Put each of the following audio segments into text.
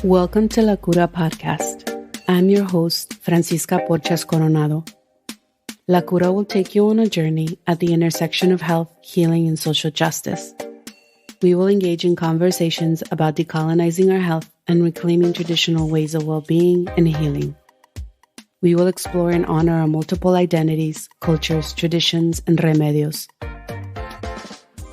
Welcome to La Cura Podcast. I'm your host, Francisca Porches Coronado. La Cura will take you on a journey at the intersection of health, healing, and social justice. We will engage in conversations about decolonizing our health and reclaiming traditional ways of well-being and healing. We will explore and honor our multiple identities, cultures, traditions, and remedios.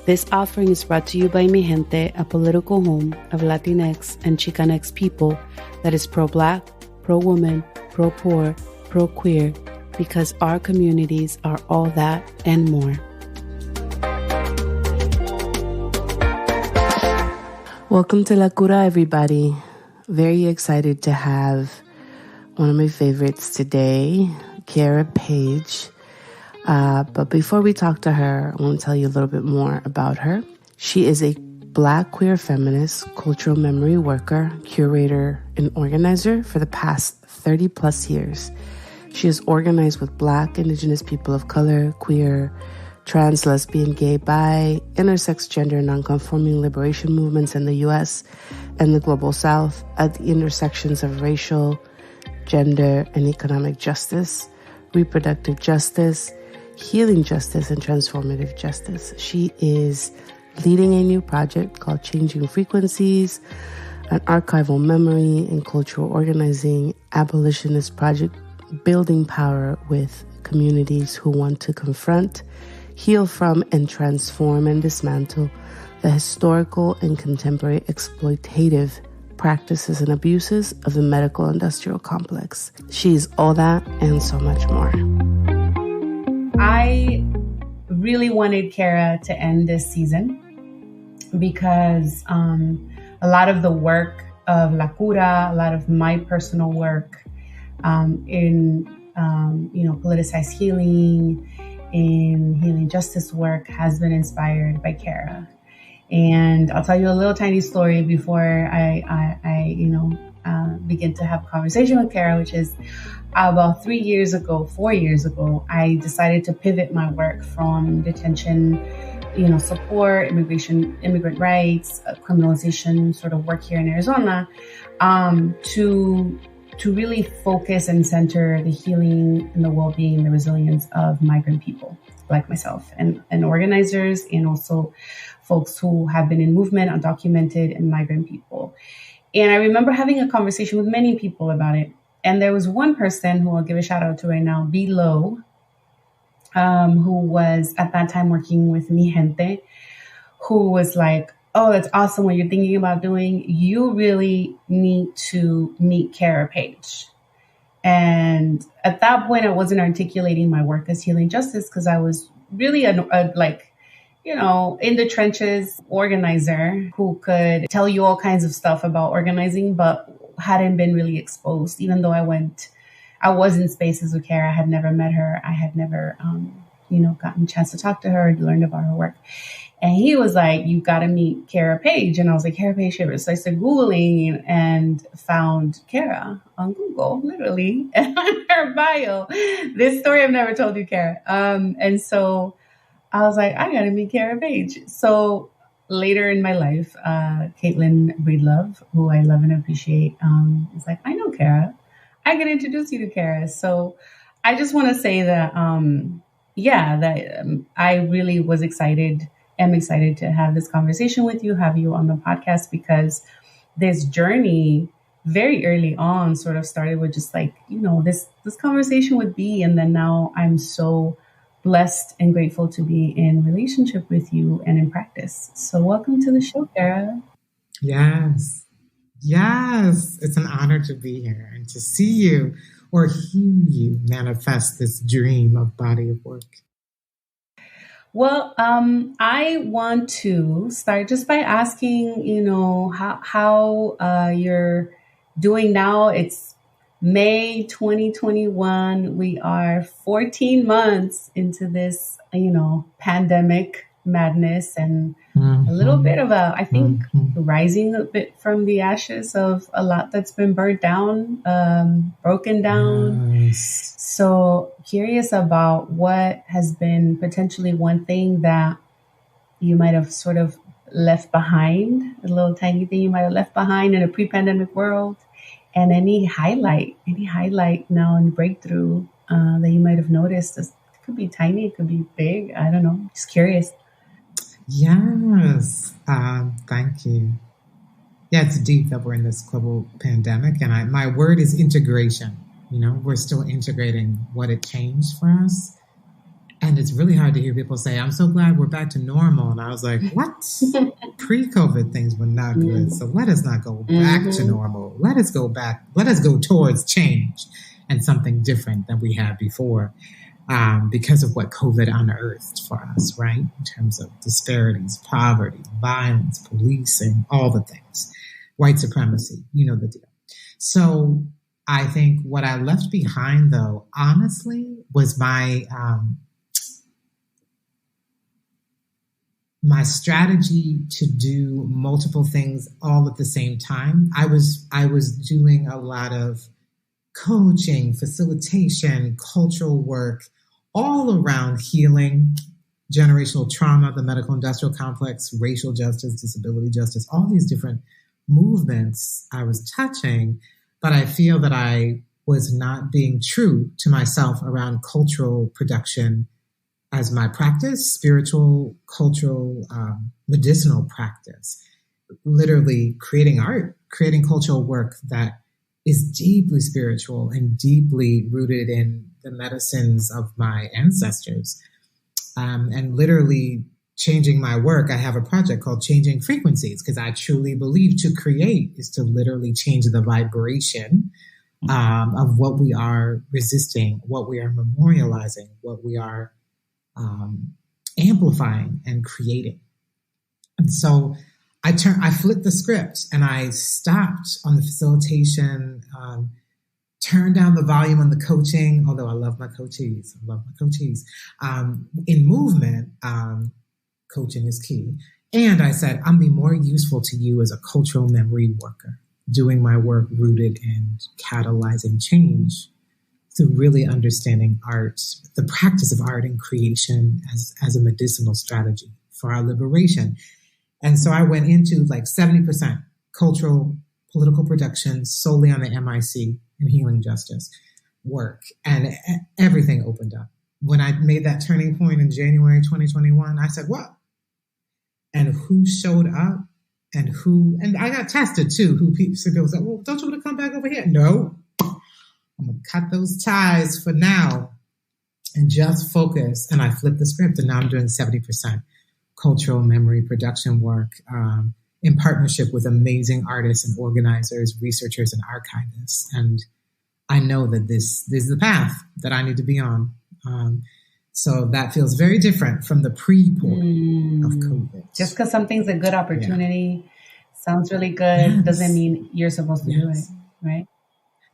This offering is brought to you by Mi Gente, a political home of Latinx and Chicanx people that is pro-Black, pro-woman, pro-poor, pro-queer, because our communities are all that and more. Welcome to La Cura, everybody. Very excited to have one of my favorites today, Cara Page. But before we talk to her, I want to tell you a little bit more about her. She is a Black queer feminist, cultural memory worker, curator, and organizer for the past 30 plus years. She has organized with Black, Indigenous people of color, queer, trans, lesbian, gay, bi, intersex, gender, nonconforming liberation movements in the U.S. and the Global South at the intersections of racial, gender, and economic justice, reproductive justice, healing justice, and transformative justice. She is leading a new project called Changing Frequencies, an archival memory and cultural organizing abolitionist project building power with communities who want to confront, heal from, and transform and dismantle the historical and contemporary exploitative practices and abuses of the medical industrial complex. She is all that and so much more. I really wanted Cara to end this season because a lot of the work of La Cura, a lot of my personal work in politicized healing, in healing justice work has been inspired by Cara. And I'll tell you a little tiny story before I begin to have a conversation with Cara, which is about 4 years ago, I decided to pivot my work from detention, support, immigrant rights, criminalization sort of work here in Arizona, to really focus and center the healing and the well-being, the resilience of migrant people like myself and organizers, and also folks who have been in movement, undocumented, and migrant people. And I remember having a conversation with many people about it. And there was one person who I'll give a shout out to right now, Lorde, who was at that time working with Mi Gente, who was like, oh, that's awesome what you're thinking about doing. You really need to meet Cara Page. And at that point, I wasn't articulating my work as healing justice because I was really in the trenches organizer who could tell you all kinds of stuff about organizing, but hadn't been really exposed. Even though I was in spaces with Cara, I had never met her. I had never, gotten a chance to talk to her and learn about her work. And he was like, you got to meet Cara Page. And I was like, Cara Page. So I started Googling and found Cara on Google, literally, and on her bio. This story I've never told you, Cara. And so I was like, I got to meet Cara Page. So later in my life, Caitlin Breedlove, who I love and appreciate, is like, I know Cara. I can introduce you to Cara. So I just want to say that, I really am excited to have this conversation with you, have you on the podcast, because this journey very early on sort of started with just like, this conversation would be, and then now I'm so blessed and grateful to be in relationship with you and in practice. So welcome to the show, Cara. Yes. It's an honor to be here and to see you or hear you manifest this dream of body of work. Well, I want to start just by asking, how you're doing now. It's May 2021. We are 14 months into this, pandemic madness and a little bit of rising a bit from the ashes of a lot that's been burnt down, broken down. Yes. So curious about what has been potentially one thing that you might have sort of left behind, a little tiny thing you might have left behind in a pre-pandemic world, and any highlight now and breakthrough that you might have noticed. It could be tiny, it could be big. I don't know. Just curious. Yes. Thank you. Yeah, it's deep that we're in this global pandemic, and my word is integration. We're still integrating what it changed for us. And it's really hard to hear people say, I'm so glad we're back to normal. And I was like, what? Pre-COVID things were not good. So let us not go back to normal. Let us go back. Let us go towards change and something different than we had before, because of what COVID unearthed for us, right? In terms of disparities, poverty, violence, policing, all the things, white supremacy, you know the deal. So I think what I left behind, though, honestly, was my strategy to do multiple things all at the same time. I was doing a lot of coaching, facilitation, cultural work, all around healing, generational trauma, the medical industrial complex, racial justice, disability justice, all these different movements I was touching. But I feel that I was not being true to myself around cultural production as my practice, spiritual, cultural, medicinal practice, literally creating art, creating cultural work that is deeply spiritual and deeply rooted in the medicines of my ancestors, and literally changing my work. I have a project called Changing Frequencies, because I truly believe to create is to literally change the vibration of what we are resisting, what we are memorializing, what we are amplifying and creating. And so I flipped the script and I stopped on the facilitation, turned down the volume on the coaching, although I love my coachees. In movement, coaching is key. And I said, I'm be more useful to you as a cultural memory worker, doing my work rooted in catalyzing change through really understanding art, the practice of art and creation as a medicinal strategy for our liberation. And so I went into like 70% cultural, political production solely on the MIC and healing justice work. And everything opened up. When I made that turning point in January 2021, I said, what? And who showed up and I got tested too, people said, well, don't you want to come back over here? No. I'm going to cut those ties for now and just focus. And I flipped the script, and now I'm doing 70% cultural memory production work in partnership with amazing artists and organizers, researchers, and archivists. And I know that this is the path that I need to be on. So that feels very different from the pre-port of COVID. Just because something's a good opportunity, sounds really good, doesn't mean you're supposed to do it, right?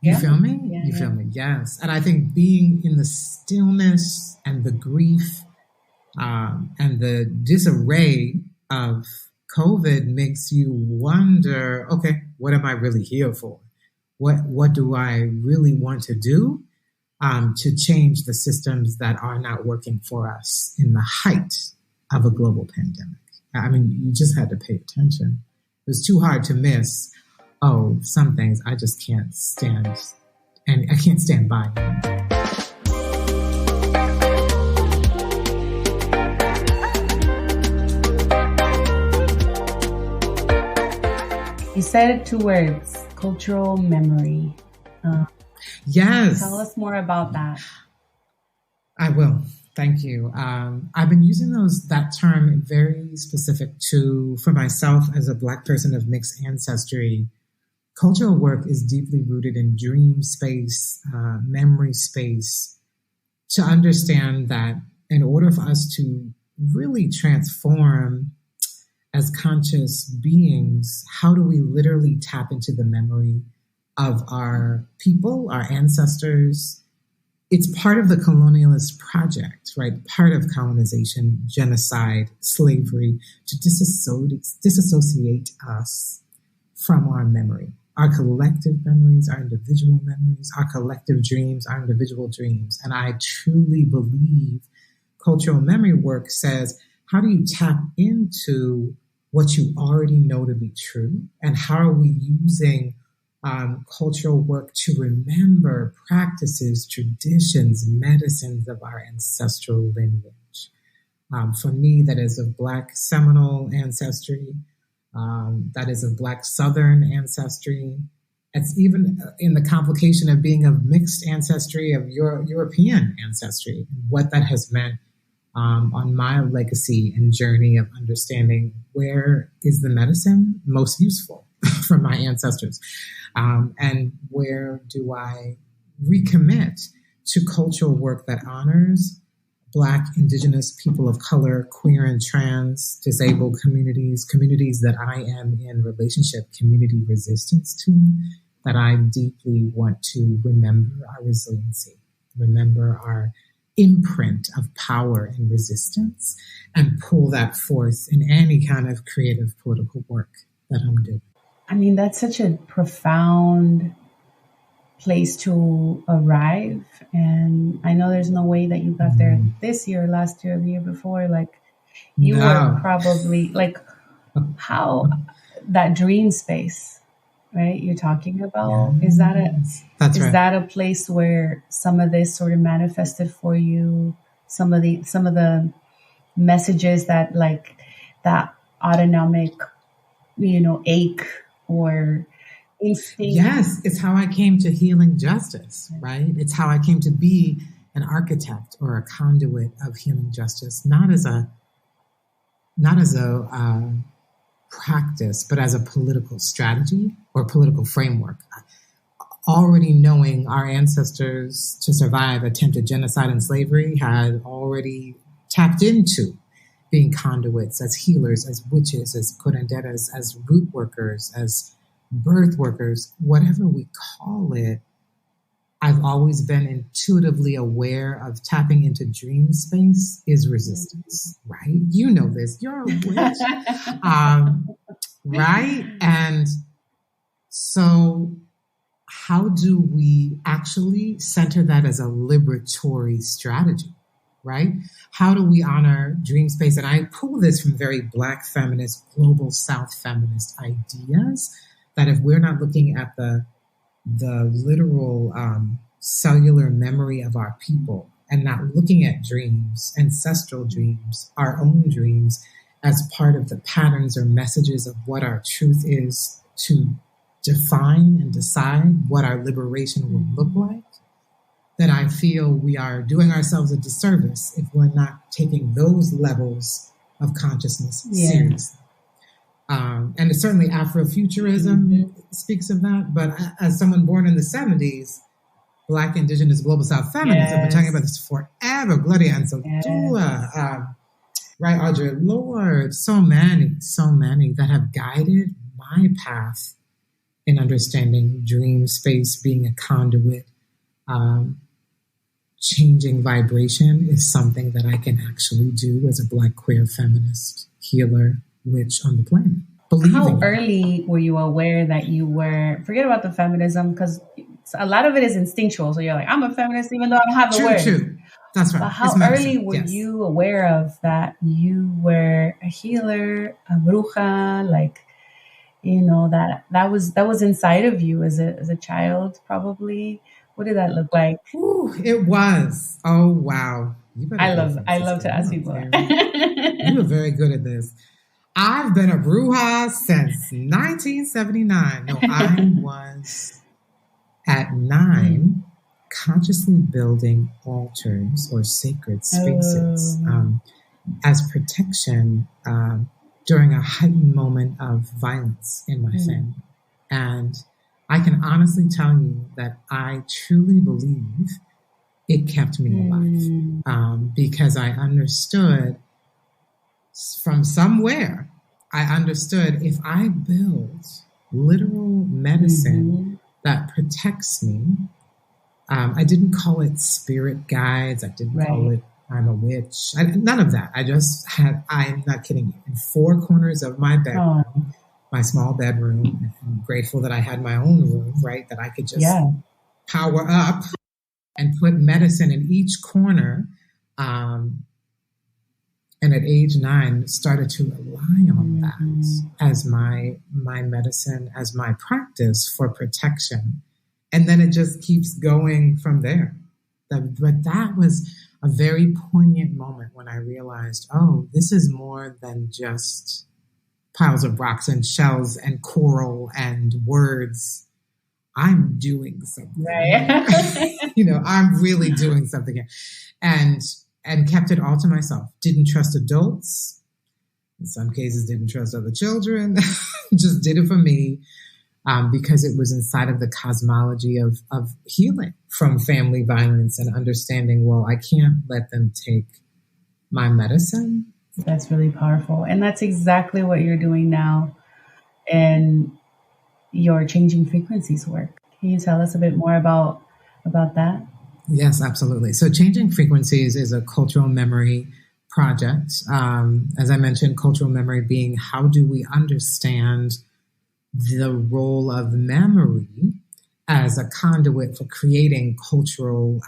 You feel me? You feel me? Yes. And I think being in the stillness and the grief and the disarray of COVID makes you wonder, okay, what am I really here for? What do I really want to do to change the systems that are not working for us in the height of a global pandemic? I mean, you just had to pay attention. It was too hard to miss. Oh, some things I just can't stand, and I can't stand by. You said 2 words, cultural memory. Yes. Tell us more about that. I will. Thank you. I've been using that term very specific for myself as a Black person of mixed ancestry. Cultural work is deeply rooted in dream space, memory space, to understand that in order for us to really transform as conscious beings, how do we literally tap into the memory of our people, our ancestors? It's part of the colonialist project, right? Part of colonization, genocide, slavery, to disassociate us from our memory. Our collective memories, our individual memories, our collective dreams, our individual dreams. And I truly believe cultural memory work says, how do you tap into what you already know to be true? And how are we using cultural work to remember practices, traditions, medicines of our ancestral lineage? For me, that is of Black Seminole ancestry, that is of Black Southern ancestry. It's even in the complication of being of mixed ancestry, of European ancestry, what that has meant on my legacy and journey of understanding where is the medicine most useful from my ancestors, and where do I recommit to cultural work that honors Black, Indigenous, people of color, queer and trans, disabled communities that I am in relationship, community resistance to, that I deeply want to remember our resiliency, remember our imprint of power and resistance, and pull that forth in any kind of creative political work that I'm doing. I mean, that's such a profound place to arrive. And I know there's no way that you got there this year, last year, the year before. Like, you were probably like, how that dream space, right? You're talking about, is that a place where some of this sort of manifested for you? Some of the messages that, like, that autonomic, ache or instinct. Yes, it's how I came to healing justice, right? It's how I came to be an architect or a conduit of healing justice, not as a practice, but as a political strategy or political framework. Already knowing our ancestors to survive attempted genocide and slavery had already tapped into being conduits, as healers, as witches, as curanderas, as root workers, as birth workers, whatever we call it. I've always been intuitively aware of tapping into dream space is resistance, right? You know this, you're a witch, right? And so how do we actually center that as a liberatory strategy, right? How do we honor dream space? And I pull this from very Black feminist, global South feminist ideas, that if we're not looking at the literal cellular memory of our people and not looking at dreams, ancestral dreams, our own dreams, as part of the patterns or messages of what our truth is to define and decide what our liberation will look like, then I feel we are doing ourselves a disservice if we're not taking those levels of consciousness seriously. And it's certainly Afrofuturism speaks of that, but as someone born in the 70s, Black, Indigenous, global South feminists, have been talking about this forever. Gloria and Sotula, right, Audre, Lorde, so many that have guided my path in understanding dream space, being a conduit. Changing vibration is something that I can actually do as a Black queer feminist healer, witch on the planet. How early were you aware that you were, forget about the feminism, because a lot of it is instinctual. So you're like, I'm a feminist, even though I don't have the word. True. That's right. But how early were you aware of that you were a healer, a bruja, like, that was inside of you as a child, probably? What did that look like? Ooh, it was. Oh, wow. I love to ask people. You were very good at this. I've been a bruja since 1979. No, I was at 9 consciously building altars or sacred spaces as protection during a heightened moment of violence in my family. And I can honestly tell you that I truly believe it kept me alive because I understood from somewhere, if I build literal medicine that protects me, I didn't call it spirit guides. I didn't call it I'm a witch. None of that. I'm not kidding you, in 4 corners of my bedroom, my small bedroom. I'm grateful that I had my own room, right? That I could just power up and put medicine in each corner. And at age 9, started to rely on that as my medicine, as my practice for protection. And then it just keeps going from there. But that was a very poignant moment when I realized, oh, this is more than just piles of rocks and shells and coral and words. I'm doing something. Right. I'm really doing something here. And kept it all to myself. Didn't trust adults. In some cases, didn't trust other children. Just did it for me because it was inside of the cosmology of healing from family violence and understanding, well, I can't let them take my medicine. That's really powerful. And that's exactly what you're doing now in your Changing Frequencies work. Can you tell us a bit more about that? Yes, absolutely. So Changing Frequencies is a cultural memory project. As I mentioned, cultural memory being how do we understand the role of memory as a conduit for creating cultural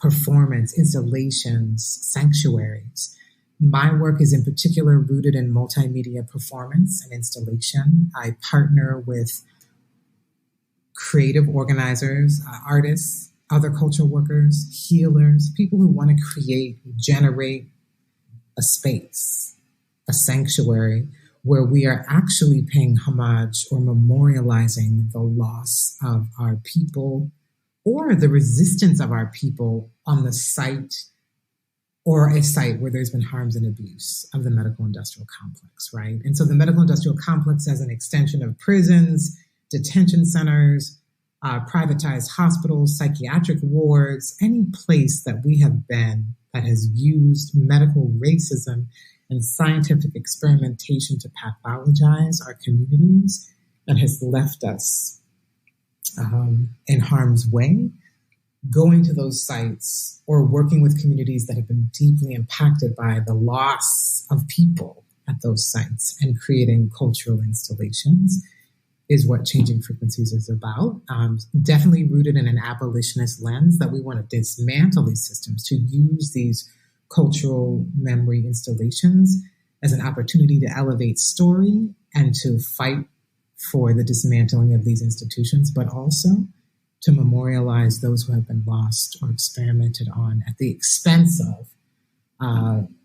performance, installations, sanctuaries. My work is in particular rooted in multimedia performance and installation. I partner with creative organizers, artists, other cultural workers, healers, people who want to create, generate a space, a sanctuary where we are actually paying homage or memorializing the loss of our people or the resistance of our people on the site or a site where there's been harms and abuse of the medical industrial complex, right? And so the medical industrial complex as an extension of prisons, detention centers, privatized hospitals, psychiatric wards, any place that we have been that has used medical racism and scientific experimentation to pathologize our communities and has left us in harm's way, going to those sites or working with communities that have been deeply impacted by the loss of people at those sites and creating cultural installations is what Changing Frequencies is about. Definitely rooted in an abolitionist lens that we want to dismantle these systems, to use these cultural memory installations as an opportunity to elevate story and to fight for the dismantling of these institutions, but also to memorialize those who have been lost or experimented on at the expense of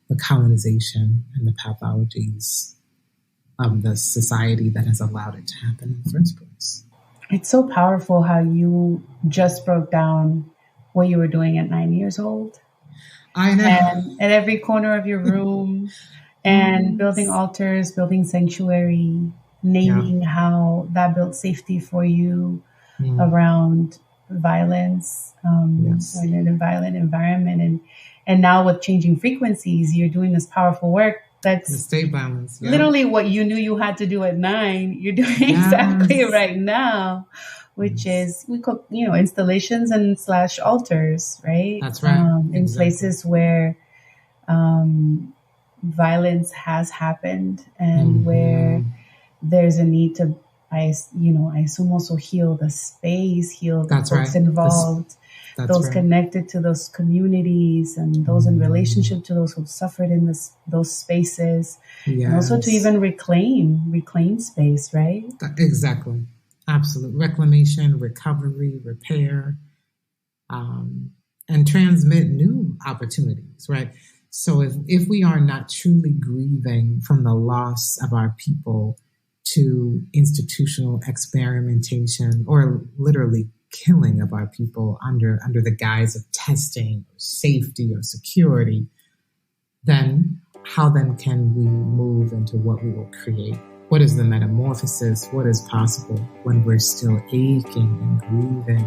the colonization and the pathologies of the society that has allowed it to happen in the first place. It's so powerful how you just broke down what you were doing at 9 years old. I know. And at every corner of your room and building altars, building sanctuary, naming how that built safety for you around violence, in a violent environment. And now with Changing Frequencies, you're doing this powerful work. That's the state violence. Yeah. Literally what you knew you had to do at 9, you're doing exactly right now, which is, we call, installations and / altars, right? That's right. In places where violence has happened and where there's a need to, I assume also heal the space, heal the folks involved, those connected to those communities and those in relationship to those who've suffered in those spaces. Yes. And also to even reclaim space, right? Exactly. Absolute reclamation, recovery, repair, and transmit new opportunities, right? So if we are not truly grieving from the loss of our people to institutional experimentation or literally killing of our people under the guise of testing or safety or security, then how then can we move into what we will create? What is the metamorphosis? What is possible when we're still aching and grieving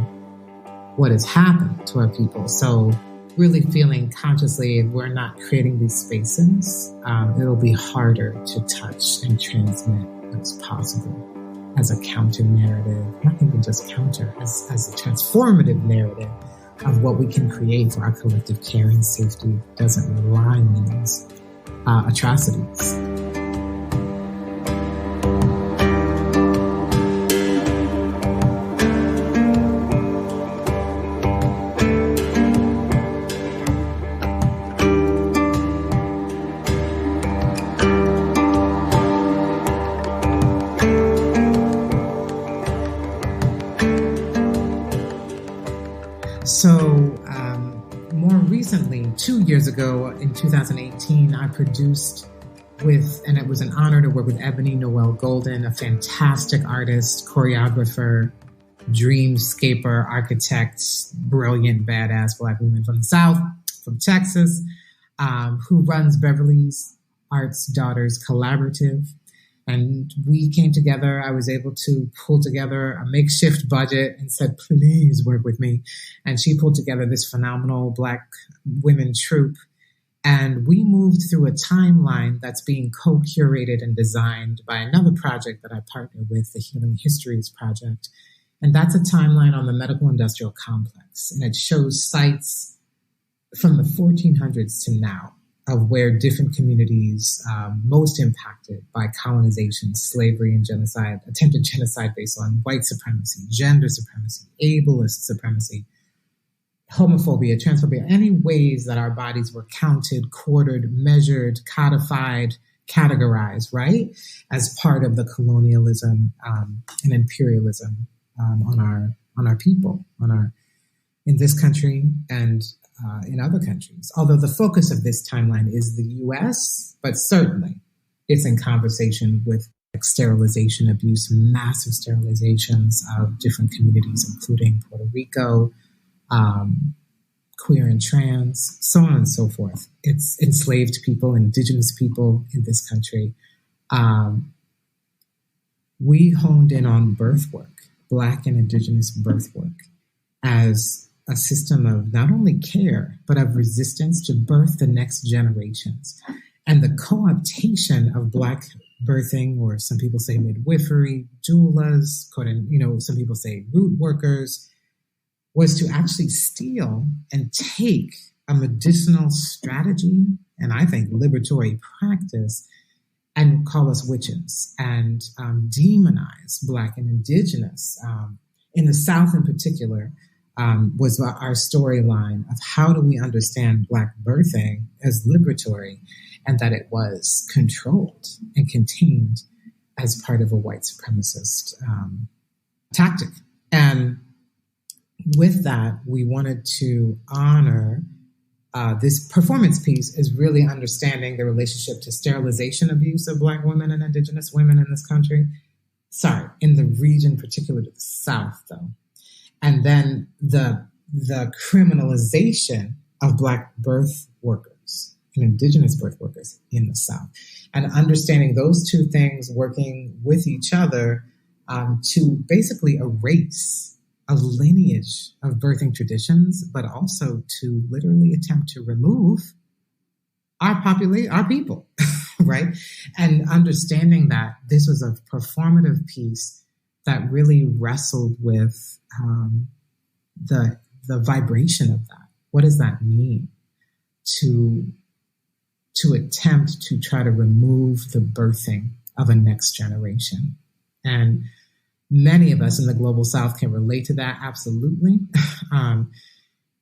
what has happened to our people? So really feeling consciously, if we're not creating these spaces, it'll be harder to touch and transmit what's possible as a counter narrative, not even just counter, as a transformative narrative of what we can create for our collective care and safety doesn't rely on these atrocities. More recently, 2 years ago in 2018, I produced and it was an honor to work with Ebony Noel Golden, a fantastic artist, choreographer, dreamscaper, architect, brilliant, badass Black woman from the South, from Texas, who runs Beverly's Arts Daughters Collaborative. And we came together. I was able to pull together a makeshift budget and said, please work with me. And she pulled together this phenomenal Black women troupe. And we moved through a timeline that's being co-curated and designed by another project that I partner with, the Healing Histories Project. And that's a timeline on the medical industrial complex. And it shows sites from the 1400s to now of where different communities most impacted by colonization, slavery, and genocide, attempted genocide based on white supremacy, gender supremacy, ableist supremacy, homophobia, transphobia, any ways that our bodies were counted, quartered, measured, codified, categorized, right, as part of the colonialism and imperialism on our people, in this country and in other countries. Although the focus of this timeline is the U.S., but certainly it's in conversation with sterilization abuse, massive sterilizations of different communities, including Puerto Rico, queer and trans, so on and so forth. It's enslaved people, indigenous people in this country. We honed in on birth work, Black and indigenous birth work, as a system of not only care, but of resistance to birth the next generations. And the co-optation of Black birthing, or some people say midwifery, doulas, some people say root workers, was to actually steal and take a medicinal strategy, and I think liberatory practice, and call us witches and demonize Black and indigenous. In the South in particular, was our storyline of how do we understand Black birthing as liberatory, and that it was controlled and contained as part of a white supremacist tactic. And with that, we wanted to honor this performance piece is really understanding the relationship to sterilization abuse of Black women and indigenous women in this country. Sorry, in the region, particularly to the South, though. And then the criminalization of Black birth workers and indigenous birth workers in the South. And understanding those two things working with each other to basically erase a lineage of birthing traditions, but also to literally attempt to remove our people, right? And understanding that this was a performative piece that really wrestled with the vibration of that. What does that mean to attempt to try to remove the birthing of a next generation? And many of us in the global South can relate to that, absolutely.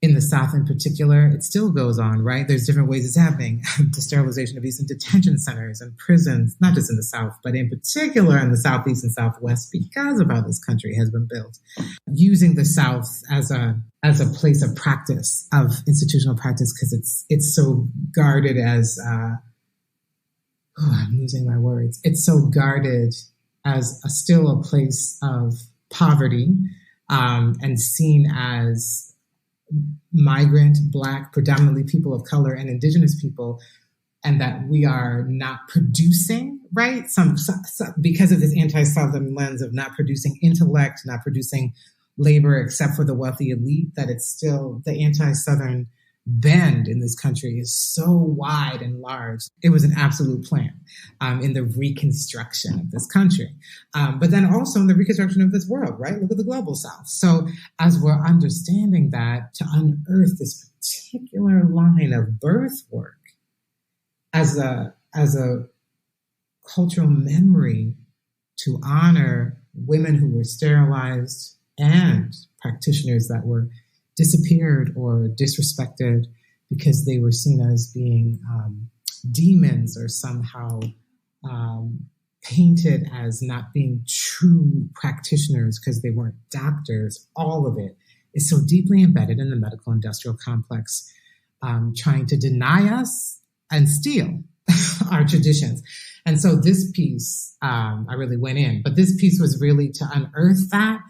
In the South in particular, it still goes on, right? There's different ways it's happening. The sterilization of abuse in detention centers and prisons, not just in the South, but in particular in the Southeast and Southwest, because of how this country has been built. Using the South as a place of practice, of institutional practice, because it's so guarded as, I'm losing my words. It's so guarded as still a place of poverty and seen as migrant, Black, predominantly people of color and indigenous people, and that we are not producing, right? Some because of this anti-Southern lens of not producing intellect, not producing labor except for the wealthy elite, that it's still the anti-Southern bend in this country is so wide and large. It was an absolute plan in the reconstruction of this country, but then also in the reconstruction of this world, right? Look at the global South. So as we're understanding that, to unearth this particular line of birth work as a cultural memory to honor women who were sterilized and practitioners that were disappeared or disrespected because they were seen as being demons or somehow painted as not being true practitioners because they weren't doctors. All of it is so deeply embedded in the medical industrial complex, trying to deny us and steal our traditions. And so this piece, I really went in, but this piece was really to unearth that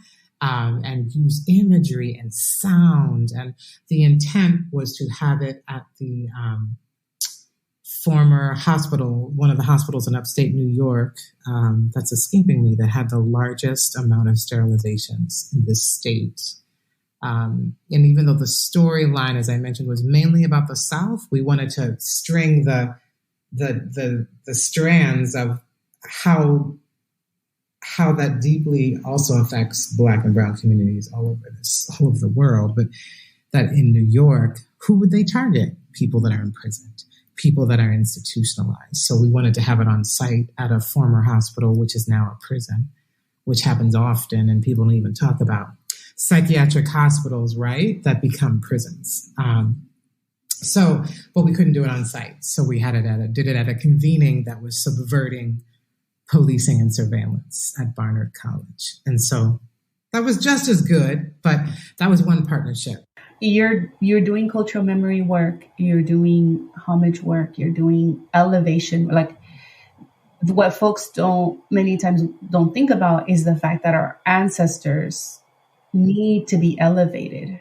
and use imagery and sound. And the intent was to have it at the former hospital, one of the hospitals in upstate New York, that's escaping me, that had the largest amount of sterilizations in this state. And even though the storyline, as I mentioned, was mainly about the South, we wanted to string the strands of how that deeply also affects Black and Brown communities all over the world. But that in New York, who would they target? People that are imprisoned, people that are institutionalized. So we wanted to have it on site at a former hospital, which is now a prison, which happens often, and people don't even talk about psychiatric hospitals, right, that become prisons. But we couldn't do it on site. So we did it at a convening that was subverting policing and surveillance at Barnard College. And so that was just as good, but that was one partnership. You're doing cultural memory work, you're doing homage work, you're doing elevation. Like, what folks many times don't think about is the fact that our ancestors need to be elevated,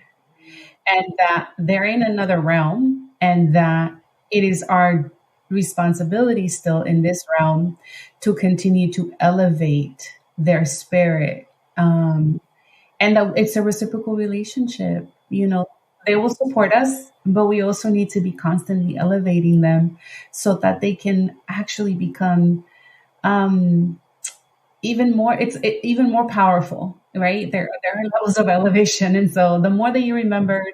and that they're in another realm, and that it is our responsibility still in this realm to continue to elevate their spirit. And it's a reciprocal relationship. They will support us, but we also need to be constantly elevating them so that they can actually become even more powerful, right? There are levels of elevation. And so the more that you remembered,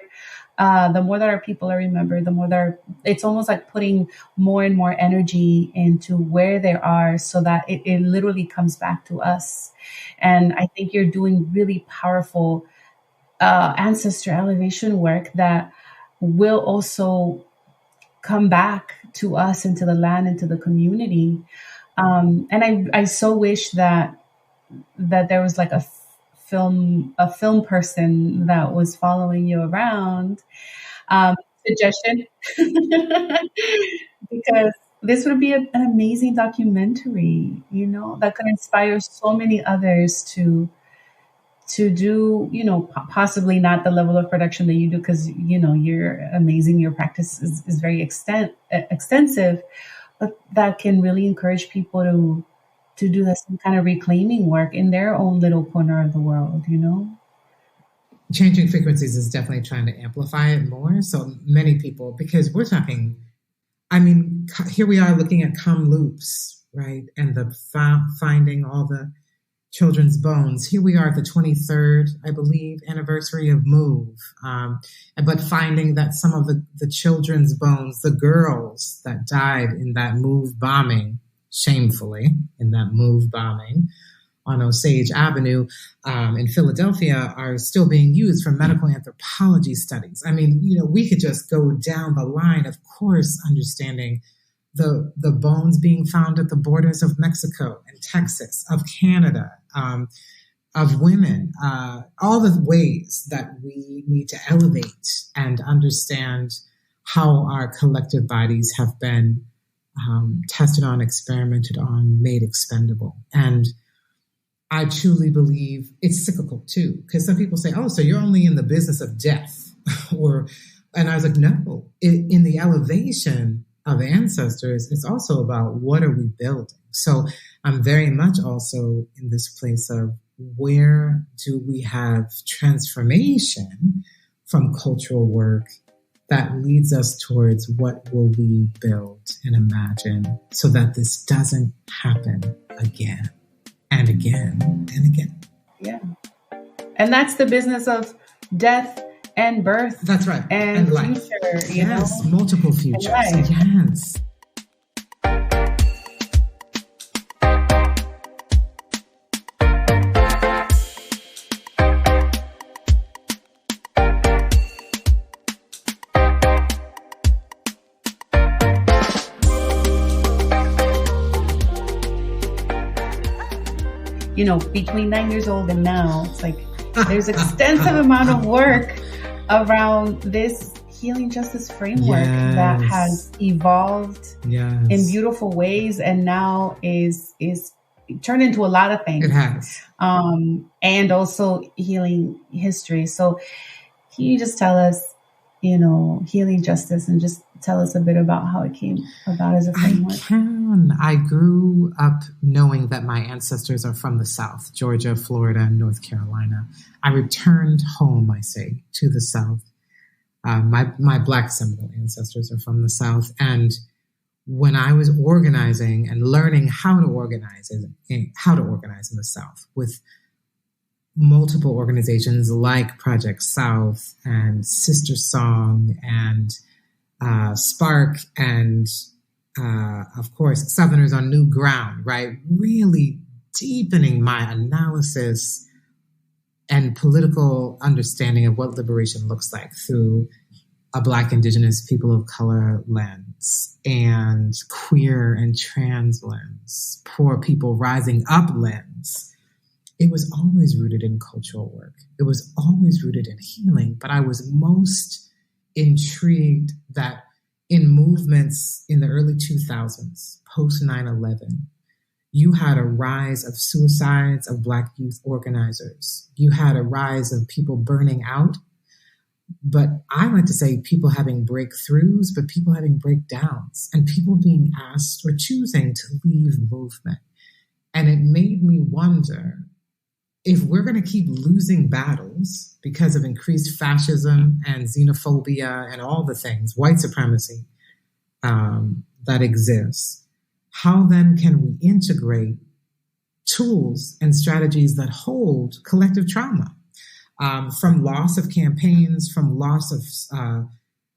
the more that our people are remembered, the more it's almost like putting more and more energy into where they are so that it literally comes back to us. And I think you're doing really powerful ancestor elevation work that will also come back to us, into the land, into the community. And I so wish that there was like a film person that was following you around. Suggestion, because this would be an amazing documentary, that could inspire so many others to do, possibly not the level of production that you do, because, you're amazing. Your practice is very extensive, but that can really encourage people to do some kind of reclaiming work in their own little corner of the world, Changing Frequencies is definitely trying to amplify it more. So many people, because we're talking, here we are looking at Kamloops, right? And the finding all the children's bones. Here we are at the 23rd, I believe, anniversary of MOVE. But finding that some of the children's bones, the girls that died in that MOVE bombing, shamefully, in that MOVE bombing on Osage Avenue in Philadelphia, are still being used for medical anthropology studies. We could just go down the line, of course, understanding the bones being found at the borders of Mexico and Texas, of Canada, of women, all the ways that we need to elevate and understand how our collective bodies have been tested on, experimented on, made expendable. And I truly believe it's cyclical too, because some people say, oh, so you're only in the business of death. And I was like, no, in the elevation of ancestors, it's also about what are we building? So I'm very much also in this place of where do we have transformation from cultural work that leads us towards what will we build and imagine so that this doesn't happen again and again and again. Yeah. And that's the business of death and birth. That's right. And life. Future, yes, multiple futures. Yes. Between 9 years old and now, it's like There's extensive amount of work around this healing justice framework that has evolved in beautiful ways and now is turned into a lot of things. It has. And also healing history. So can you just tell us, healing justice, and just tell us a bit about how it came about as a framework? I grew up knowing that my ancestors are from the South, Georgia, Florida, and North Carolina. I returned home, I say, to the South. My Black Seminole ancestors are from the South. And when I was organizing and learning how to organize in the South with multiple organizations like Project South and Sister Song and Spark and, of course, Southerners on New Ground, right? Really deepening my analysis and political understanding of what liberation looks like through a Black, Indigenous, people of color lens and queer and trans lens, poor people rising up lens. It was always rooted in cultural work. It was always rooted in healing, but I was most intrigued that in movements in the early 2000s, post 9/11, you had a rise of suicides of Black youth organizers. You had a rise of people burning out. But I like to say people having breakthroughs, but people having breakdowns, and people being asked or choosing to leave movement. And it made me wonder, if we're going to keep losing battles because of increased fascism and xenophobia and all the things, white supremacy that exists, how then can we integrate tools and strategies that hold collective trauma from loss of campaigns, from loss of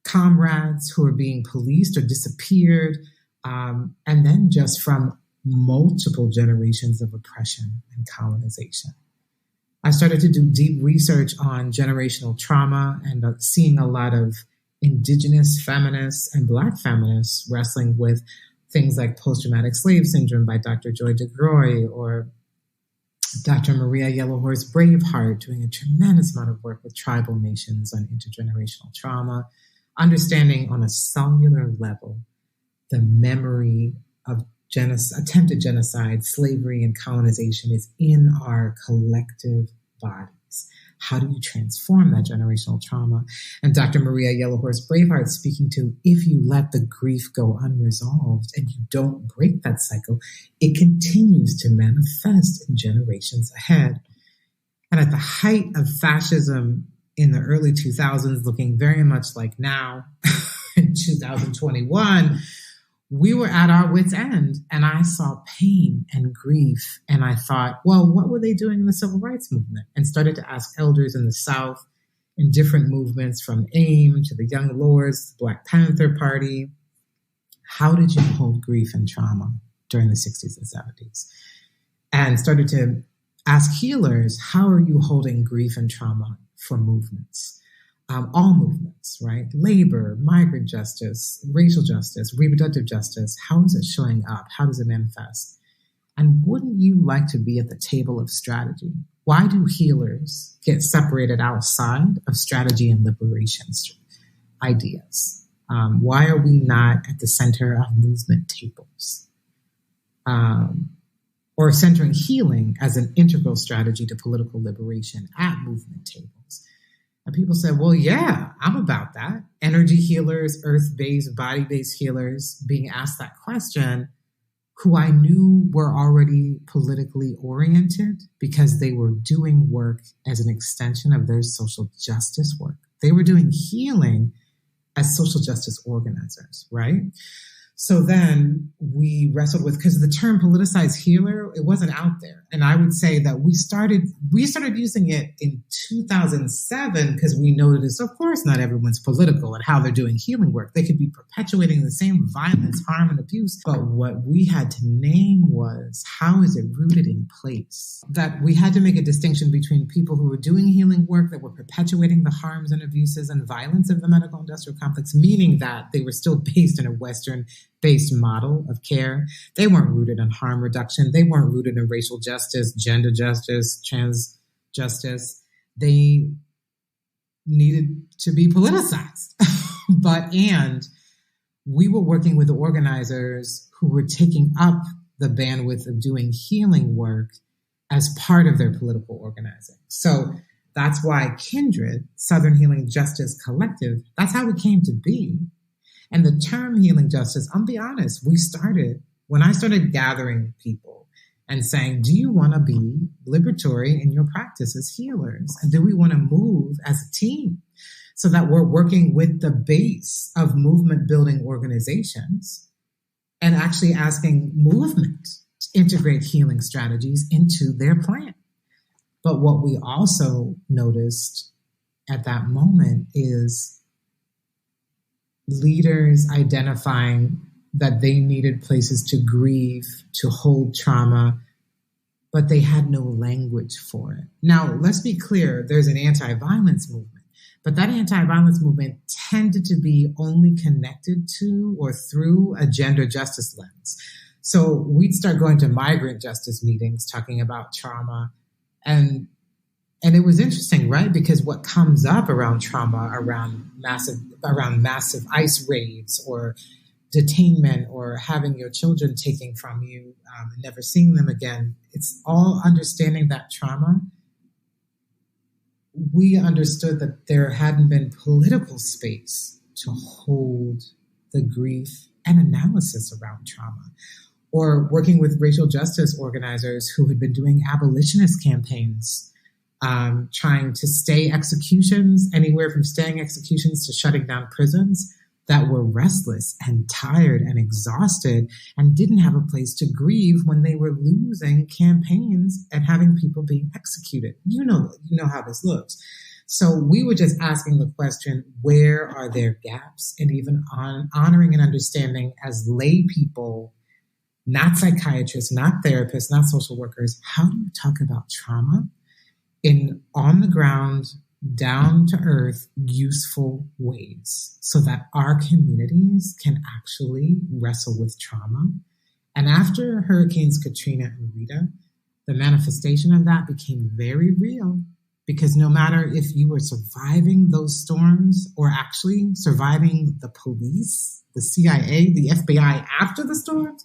comrades who are being policed or disappeared, and then just from multiple generations of oppression and colonization. I started to do deep research on generational trauma and seeing a lot of Indigenous feminists and Black feminists wrestling with things like post-traumatic slave syndrome by Dr. Joy DeGroy or Dr. Maria Yellowhorse Braveheart doing a tremendous amount of work with tribal nations on intergenerational trauma, understanding on a cellular level the memory of attempted genocide, slavery, and colonization is in our collective bodies. How do you transform that generational trauma? And Dr. Maria Yellowhorse Braveheart speaking to, if you let the grief go unresolved and you don't break that cycle, it continues to manifest in generations ahead. And at the height of fascism in the early 2000s, looking very much like now in 2021, we were at our wits' end, and I saw pain and grief, and I thought, well, what were they doing in the civil rights movement? And started to ask elders in the South in different movements, from AIM to the Young Lords, the Black Panther Party. How did you hold grief and trauma during the 60s and 70s? And started to ask healers, how are you holding grief and trauma for movements? All movements, right? Labor, migrant justice, racial justice, reproductive justice. How is it showing up? How does it manifest? And wouldn't you like to be at the table of strategy? Why do healers get separated outside of strategy and liberation ideas? Why are we not at the center of movement tables? Or centering healing as an integral strategy to political liberation at movement tables? And people said, well, yeah, I'm about that. Energy healers, earth-based, body-based healers being asked that question, who I knew were already politically oriented because they were doing work as an extension of their social justice work. They were doing healing as social justice organizers, right? So then we wrestled with, because the term politicized healer, it wasn't out there. And I would say that we started using it in 2007 because we noticed, of course, not everyone's political and how they're doing healing work. They could be perpetuating the same violence, harm, and abuse. But what we had to name was, how is it rooted in place? That we had to make a distinction between people who were doing healing work that were perpetuating the harms and abuses and violence of the medical industrial complex, meaning that they were still based in a Western-based model of care. They weren't rooted in harm reduction. They weren't rooted in racial justice, gender justice, trans justice. they needed to be politicized. And we were working with the organizers who were taking up the bandwidth of doing healing work as part of their political organizing. So that's why Kindred, Southern Healing Justice Collective, that's how it came to be. And the term healing justice, I'll be honest, when I started gathering people and saying, do you want to be liberatory in your practice as healers? And do we want to move as a team so that we're working with the base of movement building organizations and actually asking movement to integrate healing strategies into their plan? But what we also noticed at that moment is leaders identifying that they needed places to grieve, to hold trauma, but they had no language for it. Now, let's be clear, there's an anti-violence movement, but that anti-violence movement tended to be only connected to or through a gender justice lens. So we'd start going to migrant justice meetings talking about trauma. And it was interesting, right? Because what comes up around trauma, around massive ICE raids or detainment or having your children taken from you and never seeing them again, it's all understanding that trauma. We understood that there hadn't been political space to hold the grief and analysis around trauma. Or working with racial justice organizers who had been doing abolitionist campaigns, trying to stay executions, anywhere from staying executions to shutting down prisons, that were restless and tired and exhausted and didn't have a place to grieve when they were losing campaigns and having people being executed. You know how this looks. So we were just asking the question, where are there gaps? And even honoring and understanding as lay people, not psychiatrists, not therapists, not social workers, how do you talk about trauma in on the ground, down to earth, useful ways so that our communities can actually wrestle with trauma? And after Hurricanes Katrina and Rita, the manifestation of that became very real, because no matter if you were surviving those storms or actually surviving the police, the CIA, the FBI after the storms,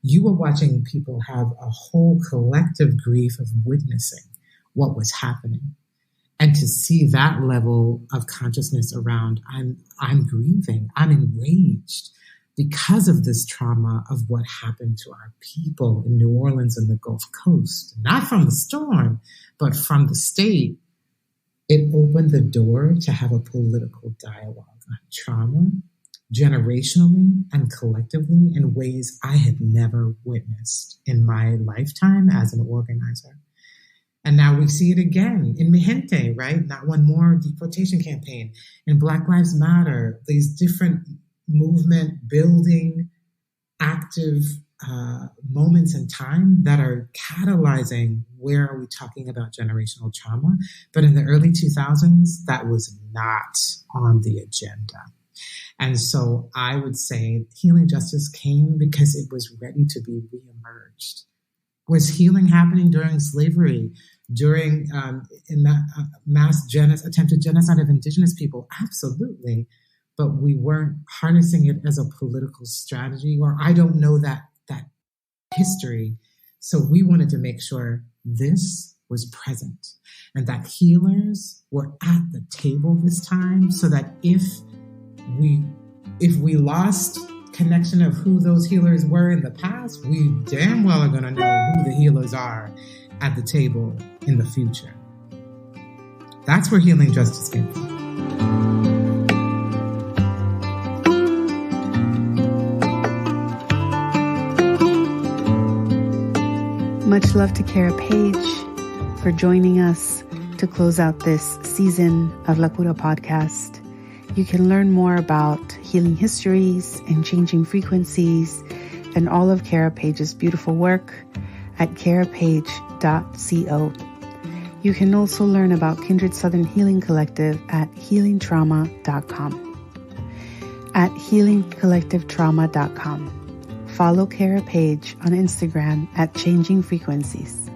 you were watching people have a whole collective grief of witnessing what was happening. And to see that level of consciousness around, I'm grieving, I'm enraged because of this trauma of what happened to our people in New Orleans and the Gulf Coast, not from the storm, but from the state. It opened the door to have a political dialogue on trauma, generationally and collectively, in ways I had never witnessed in my lifetime as an organizer. And now we see it again in Mi Gente, right? Not one more deportation campaign. In Black Lives Matter, these different movement building, active moments in time that are catalyzing where are we talking about generational trauma. But in the early 2000s, that was not on the agenda. And so I would say healing justice came because it was ready to be reemerged. Was healing happening during slavery, during attempted genocide of indigenous people? Absolutely. But we weren't harnessing it as a political strategy, or I don't know that history. So we wanted to make sure this was present and that healers were at the table this time, so that if we lost connection of who those healers were in the past, we damn well are going to know who the healers are at the table in the future. That's where healing justice came from. Much love to Cara Page for joining us to close out this season of La Cura podcast. You can learn more about healing histories and changing frequencies and all of Cara Page's beautiful work at carapage.co. You can also learn about Kindred Southern Healing Collective at healingtrauma.com. At healingcollectivetrauma.com. Follow Cara Page on Instagram at Changing Frequencies.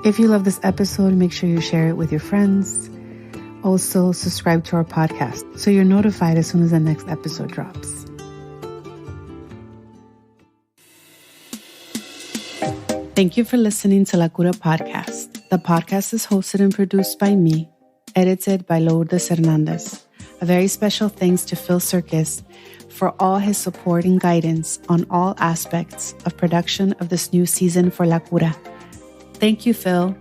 If you love this episode, make sure you share it with your friends. Also, subscribe to our podcast so you're notified as soon as the next episode drops. Thank you for listening to La Cura Podcast. The podcast is hosted and produced by me, edited by Lorde Hernandez. A very special thanks to Phil Circus for all his support and guidance on all aspects of production of this new season for La Cura. Thank you, Phil.